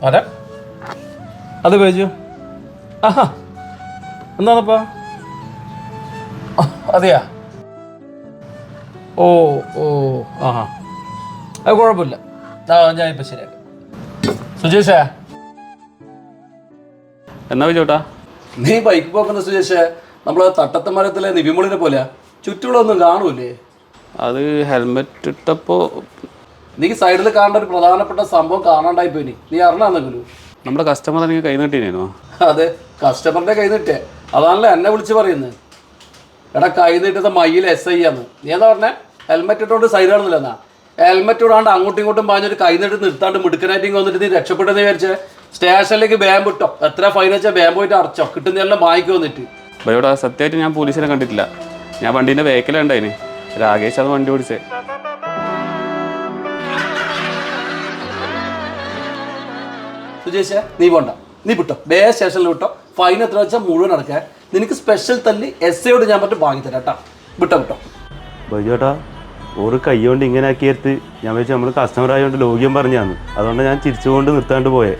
ആരാ അത് ബൈജു? ആഹാ, എന്താണപ്പാ? അതെയാ? ഓ ഓ ആഹാ, അത് കുഴപ്പമില്ല. ഞാനിപ്പോൾ ശരിയാക്കാം. സുജേഷേ, എന്നാ ചോട്ടാ? നീ ബൈക്ക് പോക്കുന്ന സുജേഷേ നമ്മൾ തട്ടത്തമരത്തിലെ നിവിമുളിനെ പോലെ ചുറ്റുകളൊന്നും കാണൂലേ? അത് ഹെൽമെറ്റ് ഇട്ടപ്പോൾ നീ സൈഡിൽ കാണേണ്ട ഒരു പ്രധാനപ്പെട്ട സംഭവം കാണാണ്ടായി പോയി. നീ അറിഞ്ഞാന്നെങ്കിലും. നമ്മുടെ കസ്റ്റമർ എനിക്ക് കൈ നീട്ടിനോ? അതെ, കസ്റ്റമറിന്റെ കൈ നീട്ടേ. അതാണല്ലോ എന്നെ വിളിച്ച് പറയുന്നത്. എടാ, കൈ നീട്ടത് മയ്യിൽ SI ആന്ന്. നീ എന്താ പറഞ്ഞേ? ഹെൽമെറ്റ് ഇട്ടോണ്ട് സൈഡ് കാണുന്നില്ലെന്നാ? ഹെൽമെറ്റ് ഇടാണ്ട് അങ്ങോട്ടും ഇങ്ങോട്ടും പാഞ്ഞൊരു കൈ നീട്ടി നിർത്താണ്ട് മിടുക്കനായിട്ട് വന്നിട്ട് നീ രക്ഷപ്പെട്ടെന്ന് വിചാരിച്ചേ സ്റ്റേഷനിലേക്ക് ബാൻ വിട്ടോ. എത്ര ഫൈൻ വെച്ചാൽ ബാൻ പോയിട്ട് അടച്ചോ, കിട്ടുന്നതെല്ലാം വാങ്ങിക്ക് വന്നിട്ട്. ബയോടാ, സത്യമായിട്ട് ഞാൻ പോലീസിനെ കണ്ടിട്ടില്ല. ഞാൻ വണ്ടീൻ്റെ വേക്കലുണ്ടായിന്. രാകേഷ് അത് വണ്ടി ഓടിച്ചേ. സുജേഷേ, നീ പോണ്ട, നീ വിട്ടോ, ബേ സ്റ്റേഷനിൽ വിട്ടോ. ഫൈൻ എത്ര വെച്ചാൽ മുഴുവൻ അടക്കാൻ. നിനക്ക് സ്പെഷ്യൽ തല്ലി SIയോട് ഞാൻ പറ്റും വാങ്ങിത്തരാം കേട്ടോ. വിട്ടോ വിട്ടോ. ബൈജുട്ടാ, ഒരു കൈ കൊണ്ട് ഇങ്ങനെ ആക്കിയെടുത്ത് ഞാൻ വെച്ച് നമ്മൾ കസ്റ്റമർ ആയതുകൊണ്ട് ലോഗ്യം പറഞ്ഞാന്ന്. അതുകൊണ്ട് ഞാൻ ചിരിച്ചുകൊണ്ട് നിർത്താണ്ട് പോയേ.